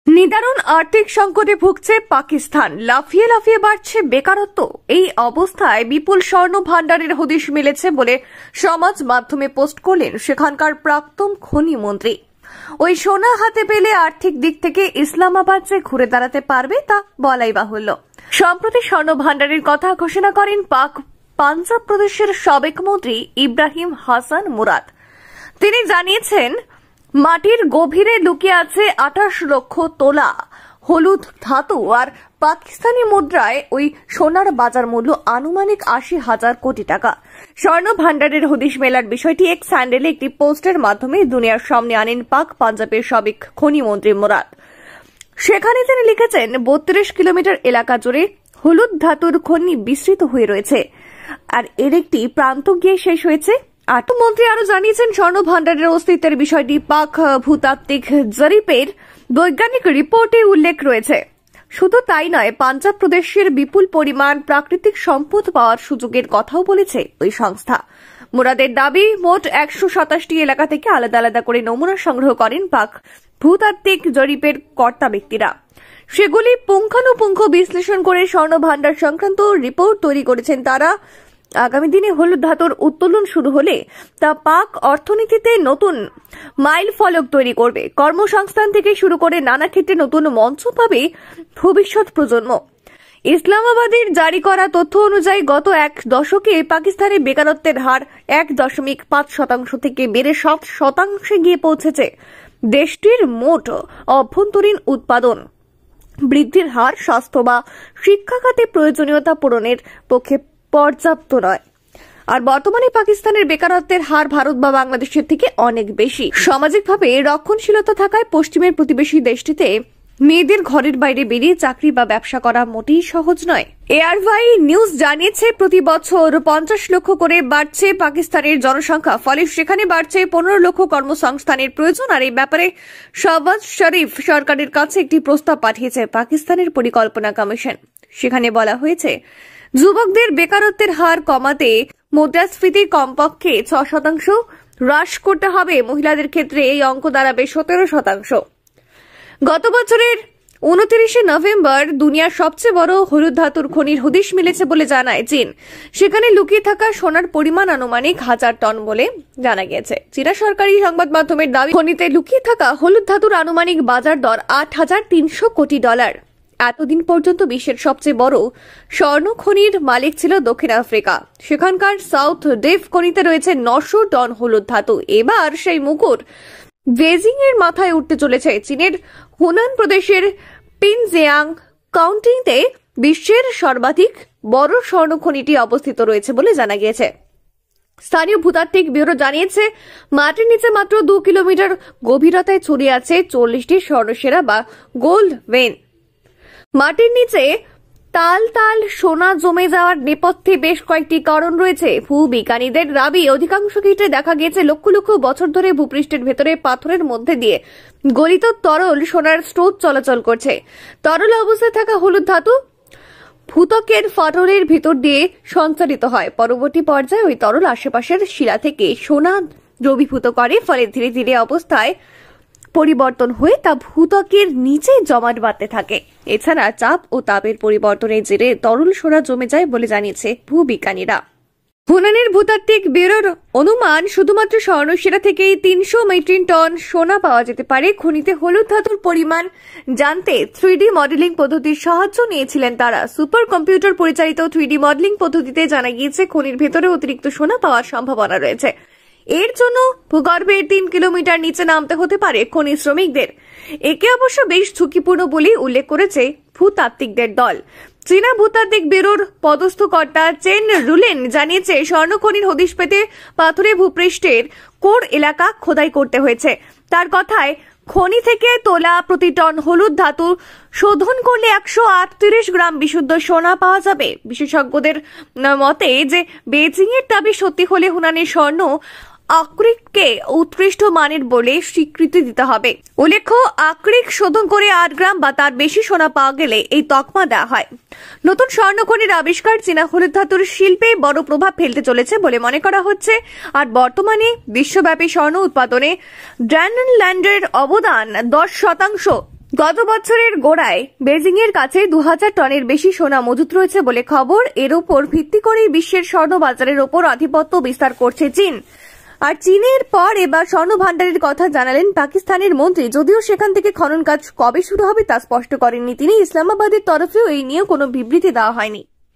নিদারুণ আর্থিক সংকটে ভুগছে পাকিস্তান, লাফিয়ে লাফিয়ে বাড়ছে বেকারত্ব। এই অবস্থায় বিপুল স্বর্ণ ভাণ্ডারের হদিশ মিলেছে বলে সমাজ মাধ্যমে পোস্ট করলেন সেখানকার প্রাক্তন খনি মন্ত্রী। ওই সোনা হাতে পেলে আর্থিক দিক থেকে ইসলামাবাদ যে ঘুরে দাঁড়াতে পারবে তা বলাই বাহুল্য। সম্প্রতি স্বর্ণ ভাণ্ডারের কথা ঘোষণা করেন পাঞ্জাব প্রদেশের সাবেক মন্ত্রী ইব্রাহিম হাসান মুরাদ। তিনি জানিয়েছেন, মাটির গভীরে লুকিয়ে আছে 28 লক্ষ তোলা হলুদ ধাতু, আর পাকিস্তানি মুদ্রায় ওই সোনার বাজার মূল্য আনুমানিক 80,000 কোটি টাকা। স্বর্ণ ভাণ্ডারের হদিশ মেলার বিষয়টি এক স্যান্ডেলে একটি পোস্টের মাধ্যমে দুনিয়ার সামনে আনেন পাঞ্জাবের সাবেক খনি মন্ত্রী মুরাদ। সেখানে তিনি লিখেছেন, 32 কিলোমিটার এলাকা জুড়ে হলুদ ধাতুর খনি বিস্তৃত হয়ে রয়েছে, আর এর একটি প্রান্ত গিয়ে শেষ হয়েছে। মন্ত্রী আরো জানিয়েছেন, স্বর্ণ ভাণ্ডারের অস্তিত্বের বিষয়টি পাক ভূতাত্ত্বিক জরিপের বৈজ্ঞানিক রিপোর্টে উল্লেখ রয়েছে। শুধু তাই নয়, পাঞ্জাব প্রদেশের বিপুল পরিমাণ প্রাকৃতিক সম্পদ পাওয়ার সুযোগের কথাও বলেছে ওই সংস্থা। মুরাদের দাবি, মোট 127টি এলাকা থেকে আলাদা আলাদা করে নমুনা সংগ্রহ করেন পাক ভূতাত্ত্বিক জরিপের কর্তা ব্যক্তিরা। সেগুলি পুঙ্খানুপুঙ্খ বিশ্লেষণ করে স্বর্ণ ভাণ্ডার সংক্রান্ত রিপোর্ট তৈরি করেছেন তারা। আগামী দিনে হলুদ ধাতুর উত্তোলন শুরু হলে তা পাক অর্থনীতিতে নতুন মাইল ফলক তৈরি করবে। কর্মসংস্থান থেকে শুরু করে নানা ক্ষেত্রে নতুন মঞ্চ পাবে ভবিষ্যৎ প্রজন্ম। ইসলামাবাদের জারি করা তথ্য অনুযায়ী গত এক দশকে পাকিস্তানের বেকারত্বের হার 1.5% থেকে বেড়ে 7% গিয়ে পৌঁছেছে। দেশটির মোট অভ্যন্তরীণ উৎপাদন বৃদ্ধির হার স্বাস্থ্য বা শিক্ষা খাতে প্রয়োজনীয়তা পূরণের পক্ষে পর্যাপ্ত নয়। আর বর্তমানে পাকিস্তানের বেকারত্বের হার ভারত বা বাংলাদেশের থেকে অনেক বেশি। সামাজিকভাবে রক্ষণশীলতা থাকায় পশ্চিমের প্রতিবেশী দেশটিতে মেয়েদের ঘরের বাইরে বেরিয়ে চাকরি বা ব্যবসা করা মোটেই সহজ নয়। এআরওয়াই নিউজ জানিয়েছে, প্রতি বছর 50 লক্ষ করে বাড়ছে পাকিস্তানের জনসংখ্যা, ফলে সেখানে বাড়ছে 15 লক্ষ কর্মসংস্থানের প্রয়োজন। আর এই ব্যাপারে শাহবাজ শরীফ সরকারের কাছে একটি প্রস্তাব পাঠিয়েছে পাকিস্তানের পরিকল্পনা কমিশন। সেখানে বলা হয়েছে, যুবকদের বেকারত্বের হার কমাতে মুদ্রাস্ফীতি কমপক্ষে 6% হ্রাস করতে হবে। মহিলাদের ক্ষেত্রে এই অঙ্ক দাঁড়াবে 17%। গত বছরের 29 নভেম্বর দুনিয়ার সবচেয়ে বড় হলুদ ধাতুর খনির হদিশ মিলেছে বলে জানায় চীন। সেখানে লুকিয়ে থাকা সোনার পরিমাণ আনুমানিক 1000 টন বলে জানা গেছে। চীনা সরকারি সংবাদ মাধ্যমের দাবি, খনিতে লুকিয়ে থাকা হলুদ ধাতুর আনুমানিক বাজার দর $8,300 কোটি। এতদিন পর্যন্ত বিশ্বের সবচেয়ে বড় স্বর্ণ খনির মালিক ছিল দক্ষিণ আফ্রিকা। সেখানকার সাউথ ডেভ খনিতে রয়েছে 900 টন হলুদ ধাতু। এবার সেই মুকুট বেজিং এর মাথায় উঠতে চলেছে। চীনের হুনান প্রদেশের পিনজিয়াং কাউন্টিতে বিশ্বের সর্বাধিক বড় স্বর্ণ খনিটি অবস্থিত রয়েছে বলে জানা গিয়েছে। স্থানীয় ভূতাত্ত্বিক ব্যুরো জানিয়েছে, মাটির নিচে মাত্র 2 কিলোমিটার গভীরতায় ছড়িয়ে আছে 40টি স্বর্ণসেরা বা গোল্ড ভেন। মাটির নিচে তাল তাল সোনা জমে যাওয়ার নেপথ্যে বেশ কয়েকটি কারণ রয়েছে। ভূবিজ্ঞানীদের দাবি, অধিকাংশ ক্ষেত্রে দেখা গিয়েছে লক্ষ লক্ষ বছর ধরে ভূপৃষ্ঠের ভেতরে পাথরের মধ্যে দিয়ে গলিত তরল সোনার স্রোত চলাচল করছে। তরল অবস্থায় থাকা হলুদ ধাতু ভূত্বকের ফাটলের ভিতর দিয়ে সঞ্চারিত হয়। পরবর্তী পর্যায়ে ওই তরল আশেপাশের শিলা থেকে সোনা দ্রবীভূত করে, ফলে ধীরে ধীরে অবস্থায় পরিবর্তন হয়ে তা ভূত্বকের নিচে জমাট বাঁধতে থাকে। এছাড়া চাপ ও তাপের পরিবর্তনের জেরে তরল সোনা জমে যায় বলে জানিয়েছে ভূবিজ্ঞানীরা। হুনানের ভূতাত্ত্বিক ব্যুরোর অনুমান, শুধুমাত্র স্বর্ণসেরা থেকেই 300 মেট্রিক টন সোনা পাওয়া যেতে পারে। খনিতে হলুদ ধাতুর পরিমাণ জানতে 3D মডেলিং পদ্ধতির সাহায্য নিয়েছিলেন তারা। সুপার কম্পিউটার পরিচালিত 3D মডেলিং পদ্ধতিতে জানা গিয়েছে খনির ভেতরে অতিরিক্ত সোনা পাওয়ার সম্ভাবনা রয়েছে। এর জন্য ভূগর্ভের 3 কিলোমিটার নিচে নামতে হতে পারে খনি শ্রমিকদের। একে অবশ্য বেশ ঝুঁকিপূর্ণ বলে উল্লেখ করেছে ভূতাত্ত্বিকদের দল। চীনা ভূতাত্ত্বিক ব্যুরোর পদস্থ কর্তা চেন রুলেন জানিয়েছে, স্বর্ণ খনির হদিশ পেতে পাথুরে ভূপৃষ্ঠের কোর এলাকা খোদাই করতে হয়েছে। তার কথায়, খনি থেকে তোলা প্রতি টন হলুদ ধাতু শোধন করলে 138 গ্রাম বিশুদ্ধ সোনা পাওয়া যাবে। বিশেষজ্ঞদের মতে যে বেজিং এর দাবি সত্যি হলে হুনানের স্বর্ণ আকরিককে উৎকৃষ্ট মানের বলে স্বীকৃতি দিতে হবে। উল্লেখ্য, আকরিক শোধন করে 8 গ্রাম বা তার বেশি সোনা পাওয়া গেলে এই তকমা দেওয়া হয়। নতুন স্বর্ণ খনির আবিষ্কার চীনা হলুদ ধাতুর শিল্পে বড় প্রভাব ফেলতে চলেছে বলে মনে করা হচ্ছে। আর বর্তমানে বিশ্বব্যাপী স্বর্ণ উৎপাদনে ড্যানল্যান্ডের অবদান 10%। গত বছরের গোড়ায় বেজিং এর কাছে 2000 টনের বেশি সোনা মজুত রয়েছে বলে খবর। এর উপর ভিত্তি করেই বিশ্বের স্বর্ণ বাজারের ওপর আধিপত্য বিস্তার করছে চীন। আর চীনের পর এবার স্বর্ণ ভান্ডারের কথা জানালেন পাকিস্তানের মন্ত্রী। যদিও সেখান থেকে খনন কাজ কবে শুরু হবে তা স্পষ্ট করেননি তিনি। ইসলামাবাদের তরফেও এই নিয়ে কোনো বিবৃতি দেওয়া হয়নি।